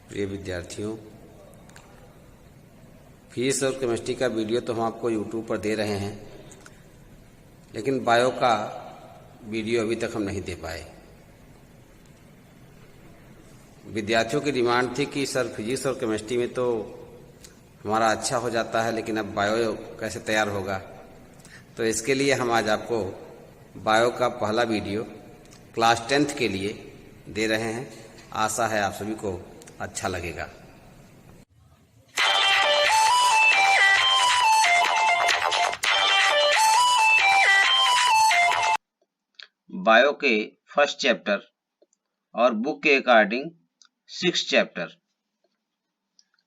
प्रिय विद्यार्थियों, फिजिक्स और केमिस्ट्री का वीडियो तो हम आपको यूट्यूब पर दे रहे हैं, लेकिन बायो का वीडियो अभी तक हम नहीं दे पाए। विद्यार्थियों की डिमांड थी कि सर फिजिक्स और केमिस्ट्री में तो हमारा अच्छा हो जाता है, लेकिन अब बायो कैसे तैयार होगा। तो इसके लिए हम आज आपको बायो का पहला वीडियो क्लास 10th के लिए दे रहे हैं। आशा है आप सभी को अच्छा लगेगा। बायो के फर्स्ट चैप्टर और बुक के अकॉर्डिंग 6th चैप्टर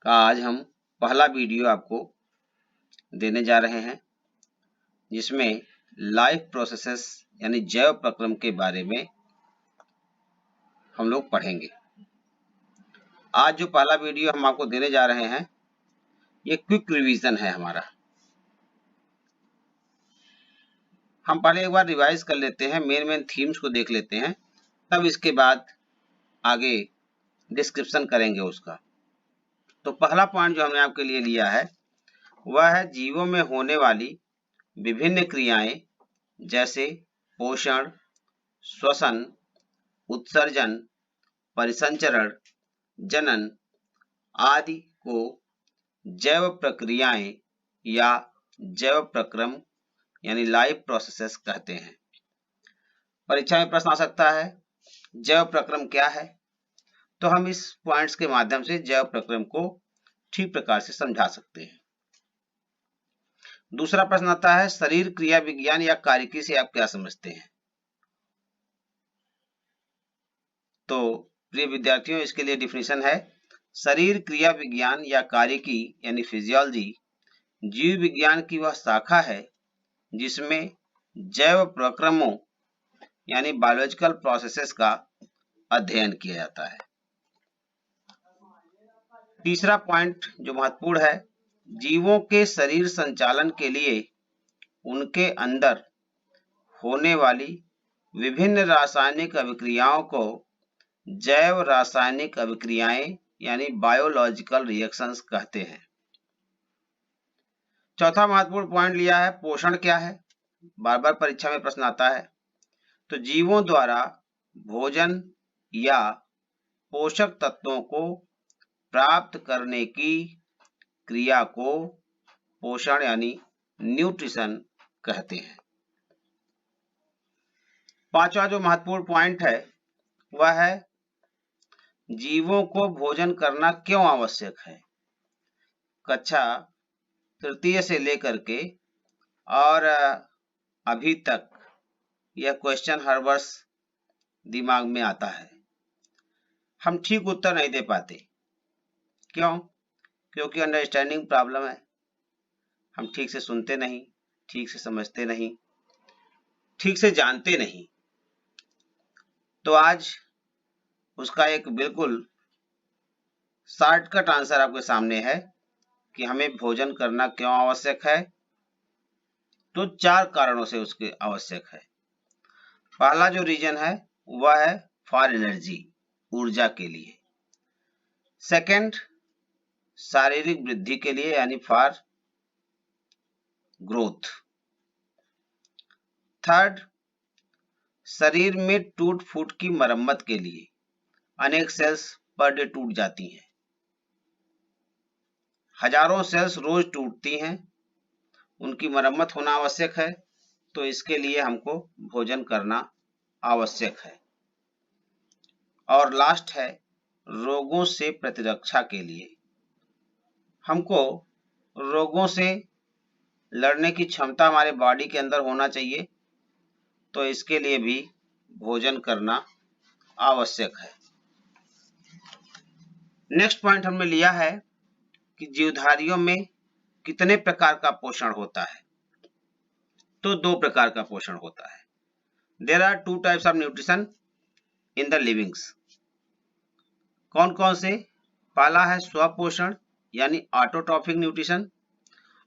का आज हम पहला वीडियो आपको देने जा रहे हैं, जिसमें लाइफ प्रोसेसेस यानी जैव प्रक्रम के बारे में हम लोग पढ़ेंगे। आज जो पहला वीडियो हम आपको देने जा रहे हैं, ये क्विक रिवीजन है हमारा। हम पहले एक बार रिवाइज कर लेते हैं, मेन थीम्स को देख लेते हैं, तब इसके बाद आगे डिस्क्रिप्शन करेंगे उसका। तो पहला पॉइंट जो हमने आपके लिए लिया है वह है जीवों में होने वाली विभिन्न क्रियाएं, जैसे पोषण, श्वसन, उत्सर्जन, परिसंचरण, जनन आदि को जैव प्रक्रियाएं या जैव प्रक्रम यानी लाइफ प्रोसेसेस कहते हैं। परीक्षा में प्रश्न आ सकता है, जैव प्रक्रम क्या है? तो हम इस पॉइंट्स के माध्यम से जैव प्रक्रम को ठीक प्रकार से समझा सकते हैं। दूसरा प्रश्न आता है, शरीर क्रिया विज्ञान या कार्यकी से आप क्या समझते हैं? तो प्रिय विद्यार्थियों, इसके लिए डिफिनीशन है, शरीर क्रिया विज्ञान या कार्यकी यानी फिजियोलॉजी जीव विज्ञान की वह शाखा है जिसमें जैव प्रक्रमों यानी बायोलॉजिकल प्रोसेसेस का अध्ययन किया जाता है। तीसरा पॉइंट जो महत्वपूर्ण है, जीवों के शरीर संचालन के लिए उनके अंदर होने वाली विभिन्न रासायनिक अभिक्रियाओं को जैव रासायनिक अभिक्रियाएं यानी बायोलॉजिकल रिएक्शंस कहते हैं। चौथा महत्वपूर्ण पॉइंट लिया है, पोषण क्या है? बार बार परीक्षा में प्रश्न आता है। तो जीवों द्वारा भोजन या पोषक तत्वों को प्राप्त करने की क्रिया को पोषण यानी न्यूट्रिशन कहते हैं। पांचवा जो महत्वपूर्ण पॉइंट है वह है, जीवों को भोजन करना क्यों आवश्यक है? कक्षा तृतीय से लेकर के और अभी तक यह क्वेश्चन हर वर्ष दिमाग में आता है। हम ठीक उत्तर नहीं दे पाते। क्यों? क्योंकि अंडरस्टैंडिंग प्रॉब्लम है। हम ठीक से सुनते नहीं, ठीक से समझते नहीं, ठीक से जानते नहीं। तो आज उसका एक बिल्कुल शॉर्टकट आंसर आपके सामने है कि हमें भोजन करना क्यों आवश्यक है। तो 4 कारणों से उसके आवश्यक है। पहला जो रीजन है वह है फॉर एनर्जी, ऊर्जा के लिए। सेकंड, शारीरिक वृद्धि के लिए यानी फॉर ग्रोथ। थर्ड, शरीर में टूट फूट की मरम्मत के लिए, अनेक सेल्स पर डे टूट जाती हैं, हजारों सेल्स रोज टूटती हैं, उनकी मरम्मत होना आवश्यक है। तो इसके लिए हमको भोजन करना आवश्यक है। और लास्ट है, रोगों से प्रतिरक्षा के लिए। हमको रोगों से लड़ने की क्षमता हमारे बॉडी के अंदर होना चाहिए, तो इसके लिए भी भोजन करना आवश्यक है। नेक्स्ट पॉइंट हमने लिया है कि जीवधारियों में कितने प्रकार का पोषण होता है? तो 2 प्रकार का पोषण होता है। There are 2 types of nutrition in the livings. कौन कौन से? पहला है स्वपोषण यानी ऑटोट्रॉफिक न्यूट्रिशन,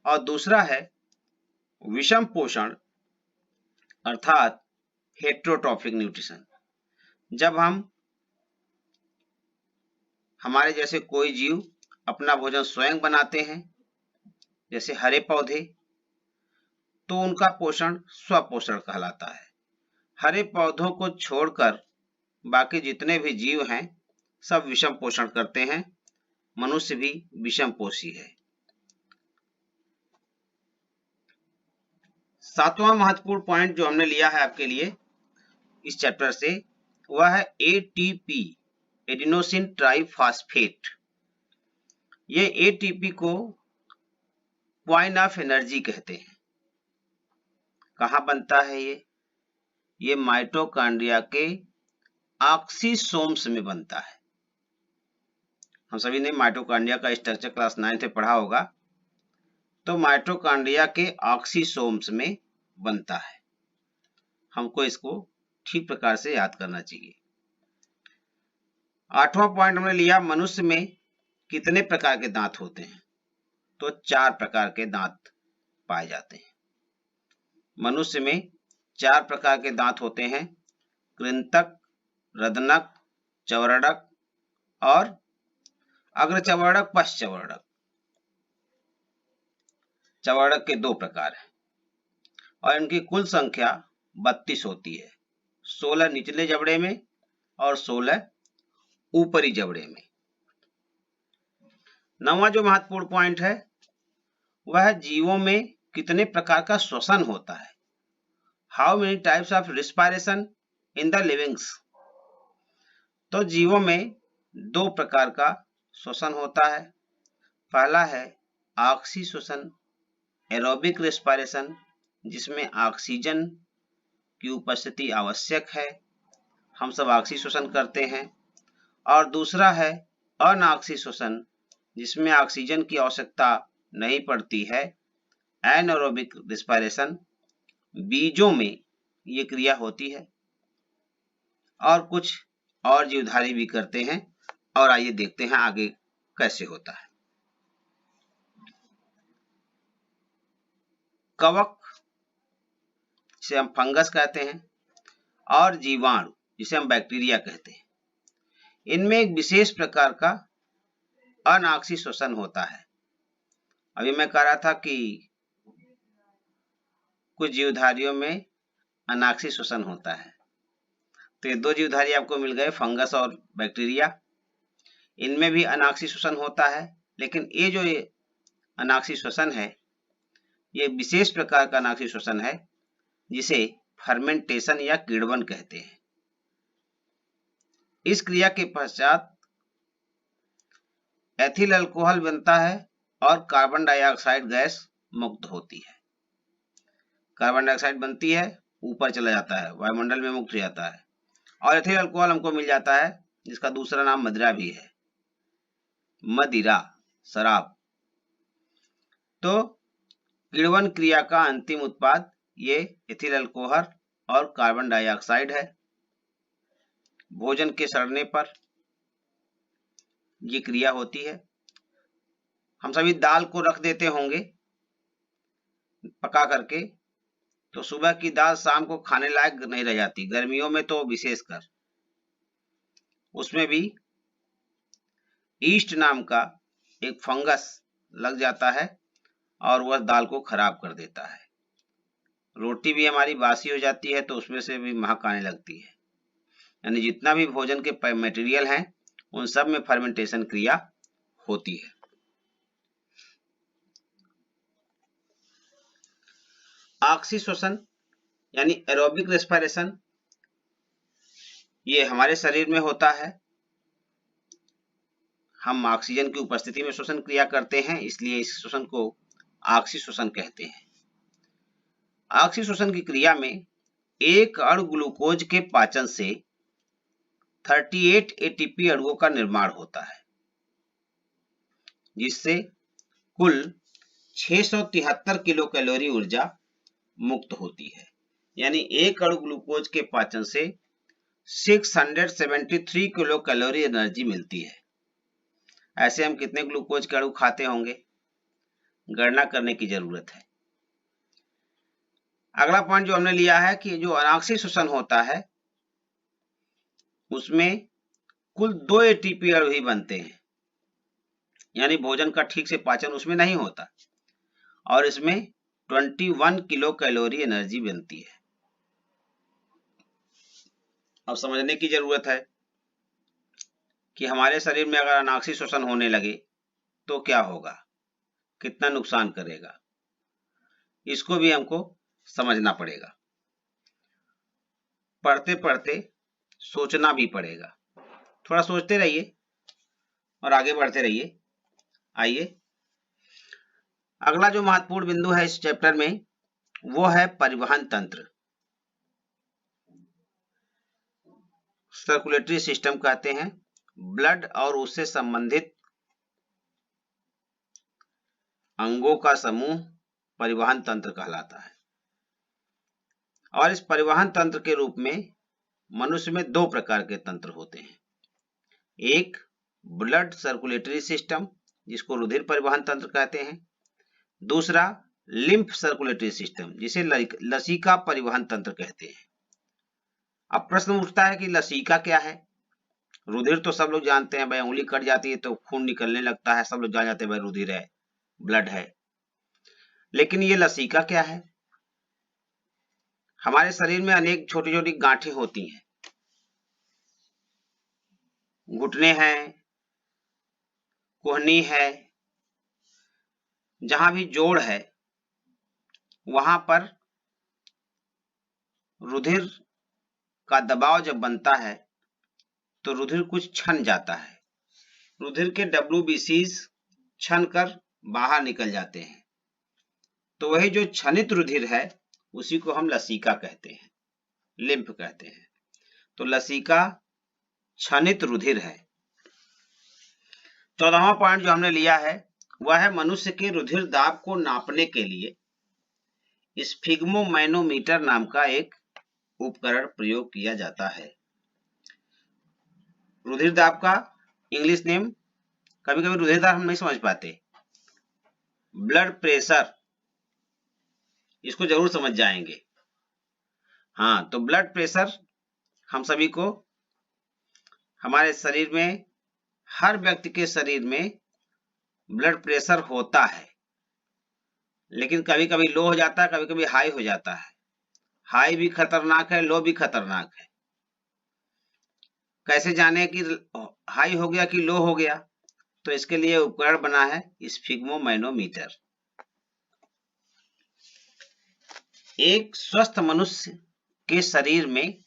और दूसरा है विषम पोषण अर्थात हेट्रोट्रॉफिक न्यूट्रिशन। जब हम हमारे जैसे कोई जीव अपना भोजन स्वयं बनाते हैं, जैसे हरे पौधे, तो उनका पोषण स्वपोषण कहलाता है। हरे पौधों को छोड़कर बाकी जितने भी जीव हैं सब विषम पोषण करते हैं। मनुष्य भी विषम पोषी है। सातवां महत्वपूर्ण पॉइंट जो हमने लिया है आपके लिए इस चैप्टर से, वह है एटीपी, एडिनोसिन ट्राइफॉस्फेट। ये एटीपी को पॉइंट ऑफ एनर्जी कहते हैं। कहाँ बनता है ये माइटोकॉन्ड्रिया के ऑक्सीसोम्स में बनता है। हम सभी ने माइटोकॉन्ड्रिया का स्ट्रक्चर क्लास 9th में पढ़ा होगा। तो माइटोकॉन्ड्रिया के ऑक्सीसोम्स में बनता है। हमको इसको ठीक प्रकार से याद करना चाहिए। आठवां पॉइंट हमने लिया, मनुष्य में कितने प्रकार के दांत होते हैं? तो 4 प्रकार के दांत पाए जाते हैं। मनुष्य में 4 प्रकार के दांत होते हैं, कृंतक, रदनक, चवर्णक और अग्रचवर्णक, पश्चवर्णक। चवर्णक के 2 प्रकार हैं और इनकी कुल संख्या 32 होती है, 16 निचले जबड़े में और 16 ऊपरी जबड़े में। 9वां जो महत्वपूर्ण पॉइंट है वह जीवों में कितने प्रकार का श्वसन होता है। How many types of respiration in the livings. तो जीवों में 2 प्रकार का श्वसन होता है। पहला है ऑक्सी श्वसन, एरोबिक रेस्पिरेशन, जिसमें ऑक्सीजन की उपस्थिति आवश्यक है, हम सब ऑक्सी श्वसन करते हैं। और दूसरा है अनऑक्सी श्वसन, जिसमें ऑक्सीजन की आवश्यकता नहीं पड़ती है, एनारोबिक रेस्पिरेशन। बीजों में ये क्रिया होती है और कुछ और जीवधारी भी करते हैं। और आइए देखते हैं आगे कैसे होता है। कवक, जिसे हम फंगस कहते हैं, और जीवाणु, जिसे हम बैक्टीरिया कहते हैं, इनमें एक विशेष प्रकार का अनऑक्सी श्वसन होता है। अभी मैं कह रहा था कि कुछ जीवधारियों में अनऑक्सी श्वसन होता है। तो ये 2 जीवधारी आपको मिल गए, फंगस और बैक्टीरिया। इनमें भी अनऑक्सी श्वसन होता है, लेकिन ये जो अनऑक्सी श्वसन है ये विशेष प्रकार का अनऑक्सी श्वसन है, जिसे फर्मेंटेशन या किण्वन कहते हैं। इस क्रिया के पश्चात एथिल अल्कोहल बनता है और कार्बन डाइऑक्साइड गैस मुक्त होती है। कार्बन डाइऑक्साइड बनती है, ऊपर चला जाता है, वायुमंडल में मुक्त हो जाता है, और एथिल अल्कोहल हमको मिल जाता है, जिसका दूसरा नाम मदिरा भी है, मदिरा, शराब। तो किण्वन क्रिया का अंतिम उत्पाद ये एथिल अल्कोहल और कार्बन डाइऑक्साइड है। भोजन के सड़ने पर ये क्रिया होती है। हम सभी दाल को रख देते होंगे पका करके, तो सुबह की दाल शाम को खाने लायक नहीं रह जाती, गर्मियों में तो विशेषकर। उसमें भी ईस्ट नाम का एक फंगस लग जाता है और वह दाल को खराब कर देता है। रोटी भी हमारी बासी हो जाती है, तो उसमें से भी महक आने लगती है। यानी जितना भी भोजन के मटेरियल हैं उन सब में फर्मेंटेशन क्रिया होती है। ऑक्सी श्वसन यानी एरोबिक रेस्पिरेशन, ये हमारे शरीर में होता है। हम ऑक्सीजन की उपस्थिति में श्वसन क्रिया करते हैं, इसलिए इस श्वसन को ऑक्सी श्वसन कहते हैं। ऑक्सी श्वसन की क्रिया में एक अणु ग्लूकोज के पाचन से 38 एटीपी अणुओं का निर्माण होता है, जिससे कुल 673 किलो कैलोरी ऊर्जा मुक्त होती है। यानी एक अणु ग्लूकोज के पाचन से 673 किलो कैलोरी एनर्जी मिलती है। ऐसे हम कितने ग्लूकोज के अणु खाते होंगे, गणना करने की जरूरत है। अगला पॉइंट जो हमने लिया है कि जो अनऑक्सी श्वसन होता है उसमें कुल 2 एटीपी अणु ही बनते हैं, यानी भोजन का ठीक से पाचन उसमें नहीं होता, और इसमें 21 किलो कैलोरी एनर्जी बनती है। अब समझने की जरूरत है कि हमारे शरीर में अगर अनाक्षी शोषण होने लगे तो क्या होगा, कितना नुकसान करेगा, इसको भी हमको समझना पड़ेगा। पढ़ते पढ़ते सोचना भी पड़ेगा, थोड़ा सोचते रहिए और आगे बढ़ते रहिए। आइए, अगला जो महत्वपूर्ण बिंदु है इस चैप्टर में वो है परिवहन तंत्र। सर्कुलेटरी सिस्टम कहते हैं ब्लड और उससे संबंधित अंगों का समूह परिवहन तंत्र कहलाता है। और इस परिवहन तंत्र के रूप में मनुष्य में 2 प्रकार के तंत्र होते हैं। एक ब्लड सर्कुलेटरी सिस्टम, जिसको रुधिर परिवहन तंत्र कहते हैं। दूसरा लिम्फ सर्कुलेटरी सिस्टम, जिसे लसिका परिवहन तंत्र कहते हैं। अब प्रश्न उठता है कि लसिका क्या है। रुधिर तो सब लोग जानते हैं भाई, उंगली कट जाती है तो खून निकलने लगता है, सब लोग जान जाते हैं भाई रुधिर है, ब्लड है। लेकिन ये लसिका क्या है? हमारे शरीर में अनेक छोटी छोटी गांठें होती हैं, घुटने हैं, कोहनी है, जहां भी जोड़ है वहां पर रुधिर का दबाव जब बनता है तो रुधिर कुछ छन जाता है, रुधिर के WBCs छन कर बाहर निकल जाते हैं। तो वही जो छनित रुधिर है उसी को हम लसिका कहते हैं, लिम्फ कहते हैं। तो लसिका छनित रुधिर है। 14वां पॉइंट जो हमने लिया है वह है मनुष्य के रुधिर दाब को नापने के लिए स्फिग्मोमैनोमीटर नाम का एक उपकरण प्रयोग किया जाता है। रुधिर दाब का इंग्लिश नेम, कभी कभी रुधिर दाब हम नहीं समझ पाते, ब्लड प्रेशर, इसको जरूर समझ जाएंगे। हाँ, तो ब्लड प्रेशर हम सभी को, हमारे शरीर में, हर व्यक्ति के शरीर में ब्लड प्रेशर होता है, लेकिन कभी कभी लो हो जाता है, कभी कभी हाई हो जाता है। हाई भी खतरनाक है, लो भी खतरनाक है। कैसे जाने कि हाई हो गया कि लो हो गया? तो इसके लिए उपकरण बना है स्फिग्मोमैनोमीटर। एक स्वस्थ मनुष्य के शरीर में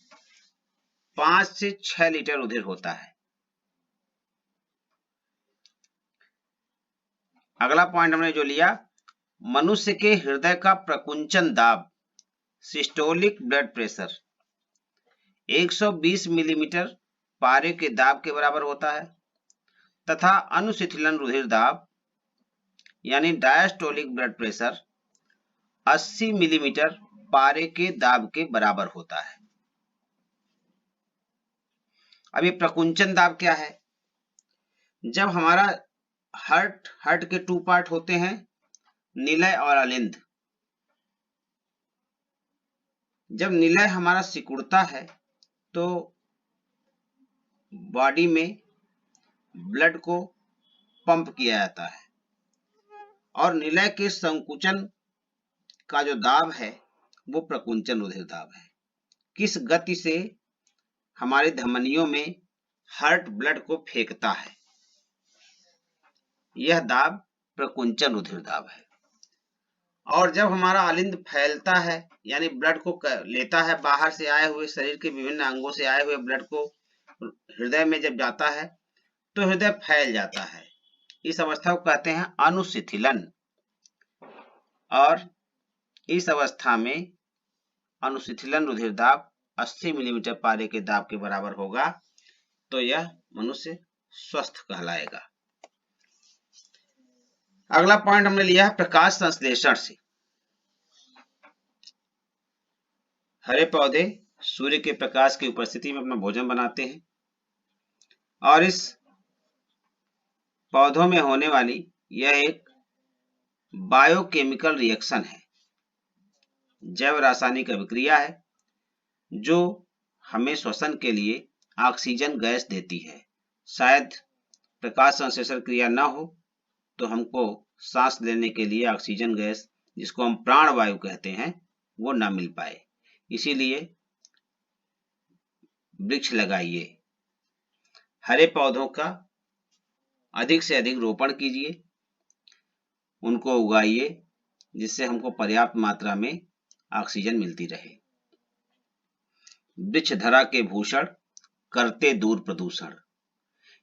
5 से 6 लीटर रुधिर होता है। अगला पॉइंट हमने जो लिया, मनुष्य के हृदय का प्रकुंचन दाब, सिस्टोलिक ब्लड प्रेशर 120 मिलीमीटर पारे के दाब के बराबर होता है, तथा अनुशिथिलन रुधिर दाब यानी डायस्टोलिक ब्लड प्रेशर 80 मिलीमीटर पारे के दाब के बराबर होता है। अब ये प्रकुंचन दाब क्या है? जब हमारा हार्ट के 2 पार्ट होते हैं, निलय और अलिंद। जब निलय हमारा सिकुड़ता है तो बॉडी में ब्लड को पंप किया जाता है, और निलय के संकुचन का जो दाब है वो प्रकुंचन रुधिर दाब है। किस गति से हमारे धमनियों में हार्ट ब्लड को फेंकता है, यह दाब प्रकुंचन रुधिर दाब है। और जब हमारा अलिंद फैलता है, यानी ब्लड को लेता है, बाहर से आए हुए शरीर के विभिन्न अंगों से आए हुए ब्लड को हृदय में जब जाता है तो हृदय फैल जाता है। इस अवस्था को कहते हैं अनुशिथिलन। और इस अवस्था में अनुशिथिलन रुधिर दाब 80 मिलीमीटर पारे के दाब के बराबर होगा, तो यह मनुष्य स्वस्थ कहलाएगा। अगला पॉइंट हमने लिया है प्रकाश संश्लेषण से। हरे पौधे सूर्य के प्रकाश की उपस्थिति में अपना भोजन बनाते हैं, और इस पौधों में होने वाली यह एक बायोकेमिकल रिएक्शन है, जैव रासायनिक अभिक्रिया है, जो हमें श्वसन के लिए ऑक्सीजन गैस देती है। शायद प्रकाश संश्लेषण क्रिया न हो तो हमको सांस लेने के लिए ऑक्सीजन गैस, जिसको हम प्राणवायु कहते हैं, वो ना मिल पाए। इसीलिए वृक्ष लगाइए, हरे पौधों का अधिक से अधिक रोपण कीजिए, उनको उगाइए, जिससे हमको पर्याप्त मात्रा में ऑक्सीजन मिलती रहे। वृक्ष धरा के भूषण, करते दूर प्रदूषण,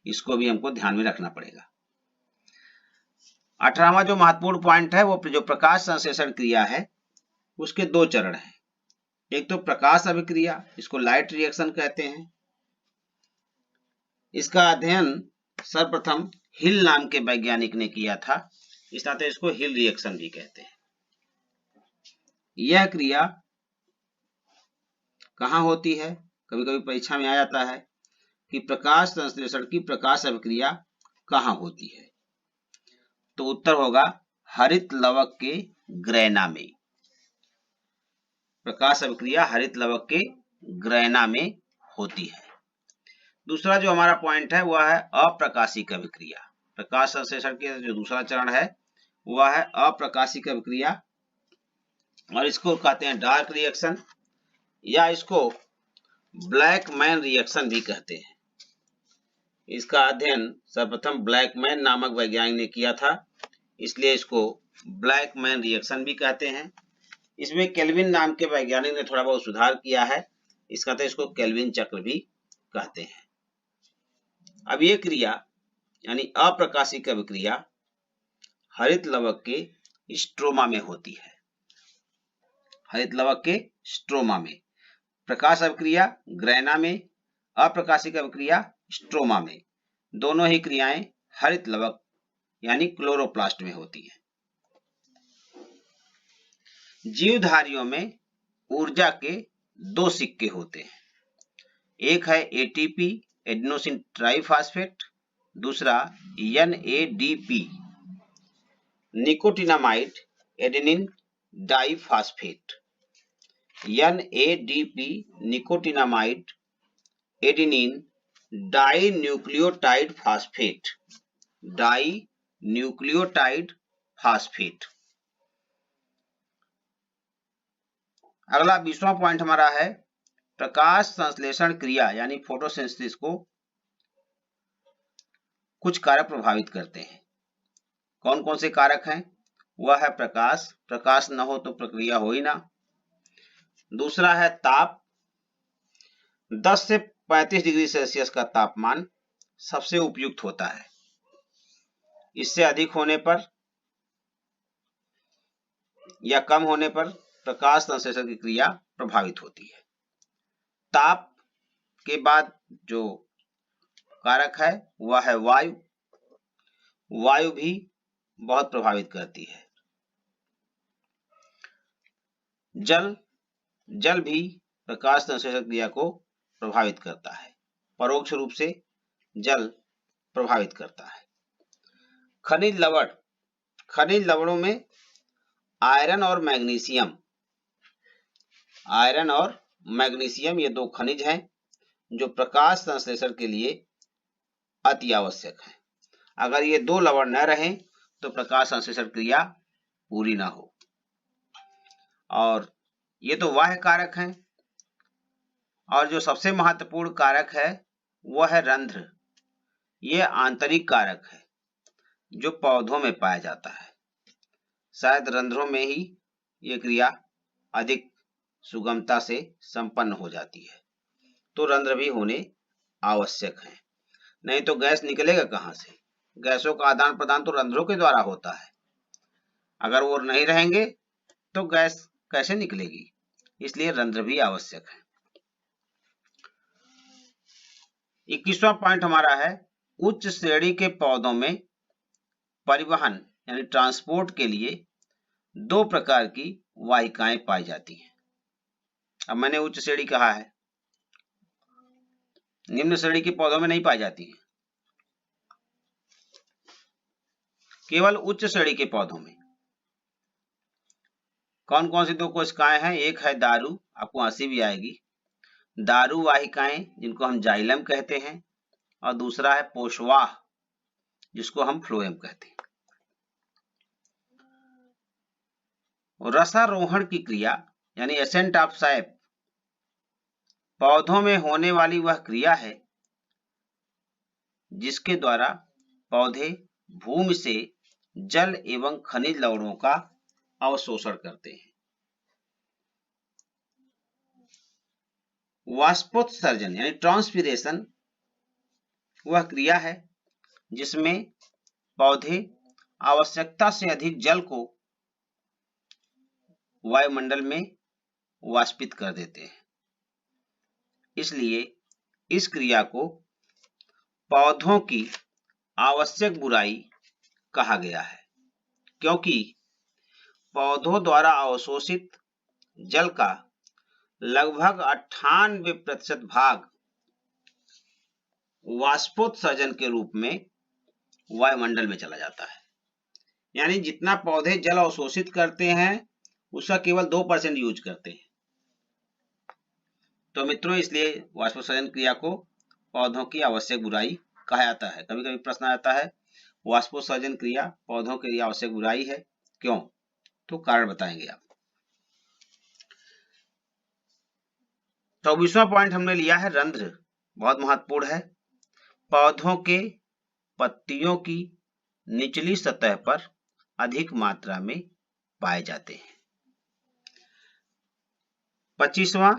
इसको भी हमको ध्यान में रखना पड़ेगा। 18वां जो महत्वपूर्ण पॉइंट है, वो जो प्रकाश संश्लेषण क्रिया है उसके दो चरण हैं। एक तो प्रकाश अभिक्रिया, इसको लाइट रिएक्शन कहते हैं। इसका अध्ययन सर्वप्रथम हिल नाम के वैज्ञानिक ने किया था, इस नाते इसको हिल रिएक्शन भी कहते हैं। यह क्रिया कहाँ होती है? कभी कभी परीक्षा में आ जाता है कि प्रकाश संश्लेषण की प्रकाश अभिक्रिया कहाँ होती है, तो उत्तर होगा हरित लवक के ग्रैना में। प्रकाश अभिक्रिया हरित लवक के ग्रैना में होती है। दूसरा जो हमारा पॉइंट है वह है अप्रकाशिक अभिक्रिया। प्रकाश संश्लेषण के जो दूसरा चरण है वह है अप्रकाशिक अभिक्रिया, और इसको कहते हैं डार्क रिएक्शन, या इसको ब्लैक मैन रिएक्शन भी कहते हैं। इसका अध्ययन सर्वप्रथम ब्लैक मैन नामक वैज्ञानिक ने किया था, इसलिए इसको ब्लैक मैन रिएक्शन भी कहते हैं। इसमें केल्विन नाम के वैज्ञानिक ने थोड़ा बहुत सुधार किया है, इसका तो इसको केल्विन चक्र भी कहते हैं। अब ये क्रिया यानी अप्रकाशिक अभिक्रिया हरित लवक के स्ट्रोमा में होती है। हरित लवक के स्ट्रोमा में, प्रकाश अभिक्रिया ग्रैना में, अप्रकाशिक अभिक्रिया स्ट्रोमा में, दोनों ही क्रियाएं हरित लवक यानी क्लोरोप्लास्ट में होती हैं। जीवधारियों में ऊर्जा के दो सिक्के होते हैं, एक है एटीपी एडेनोसिन ट्राइफॉस्फेट, दूसरा NADP nicotinamide adenine diphosphate. NADP nicotinamide adenine dinucleotide phosphate, dinucleotide phosphate. अगला 20वां पॉइंट हमारा है प्रकाश संश्लेषण क्रिया यानी फोटोसिंथेसिस को कुछ कारक प्रभावित करते हैं। कौन कौन से कारक हैं? वह है प्रकाश, प्रकाश न हो तो प्रक्रिया हो ही ना। दूसरा है ताप, 10 से 35 डिग्री सेल्सियस का तापमान सबसे उपयुक्त होता है, इससे अधिक होने पर या कम होने पर प्रकाश संश्लेषण की क्रिया प्रभावित होती है। ताप के बाद जो कारक है वह है वायु, वायु भी बहुत प्रभावित करती है। जल, जल भी प्रकाश संश्लेषण क्रिया को प्रभावित करता है, परोक्ष रूप से जल प्रभावित करता है। खनिज लवण, खनिज लवणों में आयरन और मैग्नीशियम, आयरन और मैग्नीशियम ये दो खनिज हैं जो प्रकाश संश्लेषण के लिए अति आवश्यक है। अगर ये दो लवण न रहें तो प्रकाश संश्लेषण क्रिया पूरी ना हो। और ये तो बाह्य कारक हैं, और जो सबसे महत्वपूर्ण कारक है वह है रंध्र। ये आंतरिक कारक है जो पौधों में पाया जाता है। शायद रंध्रों में ही ये क्रिया अधिक सुगमता से संपन्न हो जाती है, तो रंध्र भी होने आवश्यक है, नहीं तो गैस निकलेगा कहाँ से? गैसों का आदान प्रदान तो रंध्रों के द्वारा होता है, अगर वो नहीं रहेंगे तो गैस कैसे निकलेगी? इसलिए रंध्र भी आवश्यक है। 21वां पॉइंट हमारा है उच्च श्रेणी के पौधों में परिवहन यानी ट्रांसपोर्ट के लिए दो प्रकार की वाहिकाएं पाई जाती हैं। अब मैंने उच्च श्रेणी कहा है, निम्न श्रेणी के पौधों में नहीं पाई जाती है, केवल उच्च श्रेणी के पौधों में। कौन कौन सी दो कोशिकाएं हैं? एक है दारू, आपको हंसी भी आएगी, दारू वाहिकाएं जिनको हम जाइलम कहते हैं, और दूसरा है पोषवाह, जिसको हम फ्लोएम कहते हैं। रसारोहण की क्रिया यानी एसेंट ऑफ सैप पौधों में होने वाली वह क्रिया है जिसके द्वारा पौधे भूमि से जल एवं खनिज लवणों का अवशोषण करते हैं। वाष्पोत्सर्जन यानी ट्रांसपीरेशन वह क्रिया है जिसमें पौधे आवश्यकता से अधिक जल को वायुमंडल में वाष्पित कर देते हैं। इसलिए इस क्रिया को पौधों की आवश्यक बुराई कहा गया है, क्योंकि पौधों द्वारा अवशोषित जल का लगभग 98% भाग वाष्पोत्सर्जन के रूप में वायुमंडल में चला जाता है। यानी जितना पौधे जल अवशोषित करते हैं उसका केवल 2% यूज करते हैं। तो मित्रों, इसलिए वाष्पोत्सर्जन क्रिया को पौधों की आवश्यक बुराई कहा जाता है। कभी कभी प्रश्न आता है वाष्पोत्सर्जन क्रिया पौधों के लिए आवश्यक बुराई है, क्यों? तो कारण बताएंगे आप। 24वां पॉइंट हमने लिया है रंध्र, बहुत महत्वपूर्ण है। पौधों के पत्तियों की निचली सतह पर अधिक मात्रा में पाए जाते हैं। 25वां,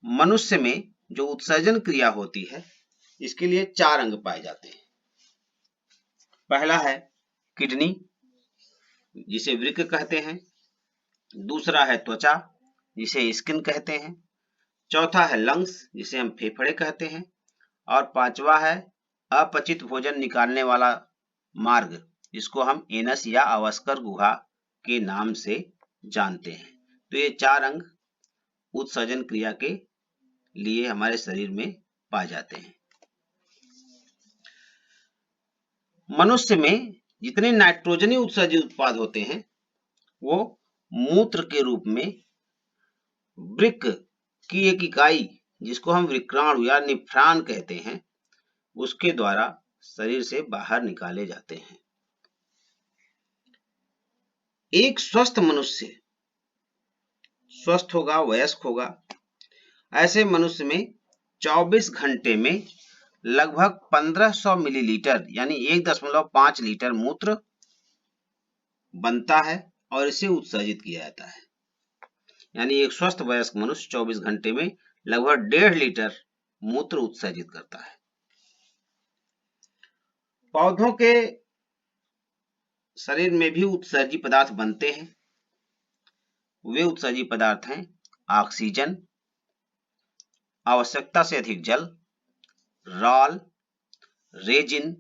मनुष्य में जो उत्सर्जन क्रिया होती है इसके लिए 4 अंग पाए जाते हैं। पहला है किडनी, जिसे वृक्क कहते हैं। दूसरा है त्वचा, जिसे स्किन कहते हैं। चौथा है लंग्स, जिसे हम फेफड़े कहते हैं। और 5वां है अपचित भोजन निकालने वाला मार्ग, जिसको हम एनस या अवस्कर गुहा के नाम से जानते हैं। तो ये 4 अंग उत्सर्जन क्रिया के लिए हमारे शरीर में पाए जाते हैं। मनुष्य में जितने नाइट्रोजनी उत्सर्जित उत्पाद होते हैं वो मूत्र के रूप में वृक्क की एक इकाई, जिसको हम वृक्राणु या निफ्रान कहते हैं, उसके द्वारा शरीर से बाहर निकाले जाते हैं। एक स्वस्थ मनुष्य स्वस्थ होगा, वयस्क होगा, ऐसे मनुष्य में 24 घंटे में लगभग 1500 मिलीलीटर यानी 1.5 लीटर मूत्र बनता है और इसे उत्सर्जित किया जाता है। यानी एक स्वस्थ वयस्क मनुष्य 24 घंटे में लगभग 1.5 लीटर मूत्र उत्सर्जित करता है। पौधों के शरीर में भी उत्सर्जी पदार्थ बनते हैं। वे उत्सर्जी पदार्थ हैं ऑक्सीजन, आवश्यकता से अधिक जल, राल, रेजिन,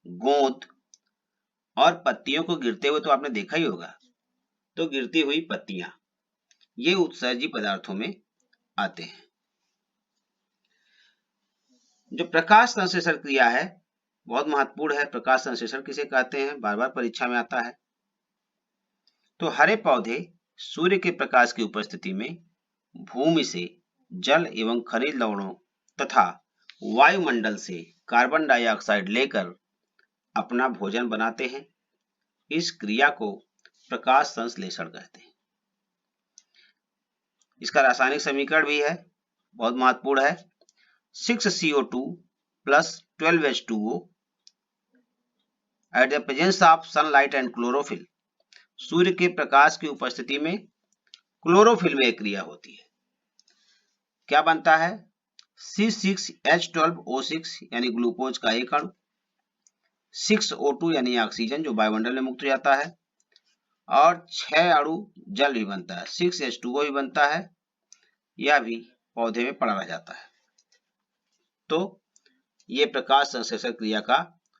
गोंद और पत्तियों को गिरते हुए तो आपने देखा ही होगा, तो गिरती हुई पत्तियां, ये उत्सर्जी पदार्थों में आते हैं। जो प्रकाश संश्लेषण क्रिया है बहुत महत्वपूर्ण है। प्रकाश संश्लेषण किसे कहते हैं, बार बार परीक्षा में आता है। तो हरे पौधे सूर्य के प्रकाश की उपस्थिति में भूमि से जल एवं खनिज लवणों तथा वायुमंडल से कार्बन डाइऑक्साइड लेकर अपना भोजन बनाते हैं। इस क्रिया को प्रकाश संश्लेषण कहते हैं। इसका रासायनिक समीकरण भी है, बहुत महत्वपूर्ण है। 6CO2 + 12H2O at the presence of sunlight and chlorophyll. सूर्य के प्रकाश की उपस्थिति में क्लोरोफिल में एक क्रिया होती है। क्या बनता है? C6H12O6 यानी ग्लूकोज का एक अणु, 6O2 यानी ऑक्सीजन जो वायुमंडल में मुक्त हो जाता है, और 6 अणु जल भी बनता है, 6H2O भी बनता है, यह भी पौधे में पड़ा रह जाता है। तो ये प्रकाश संश्लेषण क्रिया का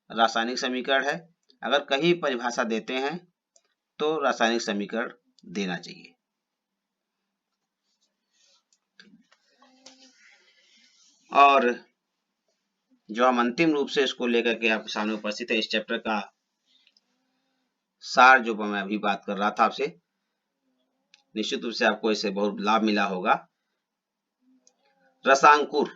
रासायनिक समीकरण है। अगर कहीं परिभाषा देते हैं तो रासायनिक समीकरण देना चाहिए। और जो हम अंतिम रूप से इसको लेकर के आपके सामने उपस्थित है, इस चैप्टर का सार जो मैं अभी बात कर रहा था आपसे, निश्चित रूप से आपको इससे बहुत लाभ मिला होगा। रसांकुर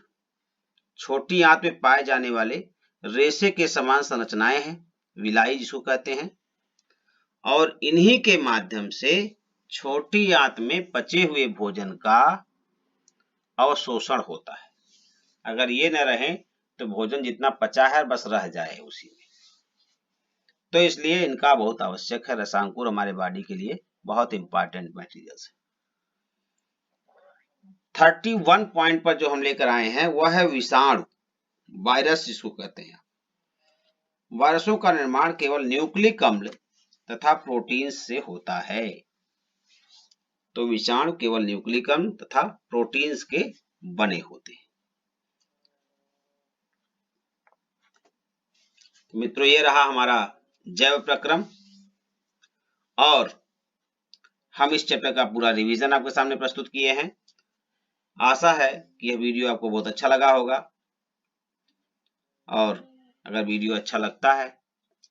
छोटी आंत में पाए जाने वाले रेशे के समान संरचनाएं हैं, विलाई जिसको कहते हैं, और इन्हीं के माध्यम से छोटी आंत में पचे हुए भोजन का अवशोषण होता है। अगर ये न रहे तो भोजन जितना पचा है बस रह जाए उसी में। तो इसलिए इनका बहुत आवश्यक है। रसांकुर हमारे बॉडी के लिए बहुत इंपॉर्टेंट मटेरियल्स है। 31 पॉइंट पर जो हम लेकर आए हैं वह है विषाणु, वायरस जिसको कहते हैं। वायरसों का निर्माण केवल न्यूक्लिक अम्ल तथा प्रोटीन से होता है। तो विषाणु केवल न्यूक्लिक अम्ल तथा प्रोटीन्स के बने होते हैं। मित्रों, ये रहा हमारा जैव प्रक्रम और हम इस चैप्टर का पूरा रिवीजन आपके सामने प्रस्तुत किए हैं। आशा है कि यह वीडियो आपको बहुत अच्छा लगा होगा, और अगर वीडियो अच्छा लगता है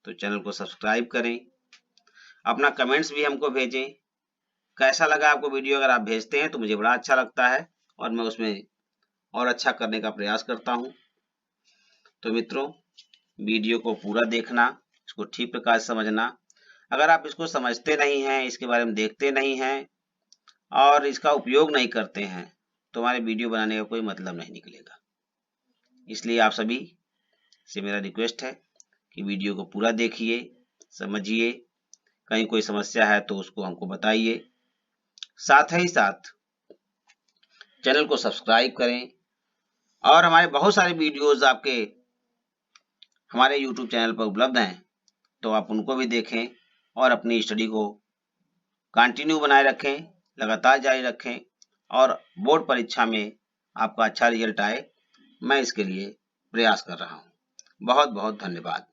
तो चैनल को सब्सक्राइब करें। अपना कमेंट्स भी हमको भेजें, कैसा लगा आपको वीडियो। अगर आप भेजते हैं तो मुझे बड़ा अच्छा लगता है और मैं उसमें और अच्छा करने का प्रयास करता हूं। तो मित्रों, वीडियो को पूरा देखना, इसको ठीक प्रकार से समझना। अगर आप इसको समझते नहीं हैं, इसके बारे में देखते नहीं हैं और इसका उपयोग नहीं करते हैं तो हमारे वीडियो बनाने का कोई मतलब नहीं निकलेगा। इसलिए आप सभी से मेरा रिक्वेस्ट है कि वीडियो को पूरा देखिए, समझिए, कहीं कोई समस्या है तो उसको हमको बताइए। साथ ही साथ चैनल को सब्सक्राइब करें और हमारे बहुत सारे वीडियोस आपके हमारे YouTube चैनल पर उपलब्ध हैं, तो आप उनको भी देखें और अपनी स्टडी को कंटिन्यू बनाए रखें, लगातार जारी रखें और बोर्ड परीक्षा में आपका अच्छा रिजल्ट आए, मैं इसके लिए प्रयास कर रहा हूं। बहुत बहुत धन्यवाद।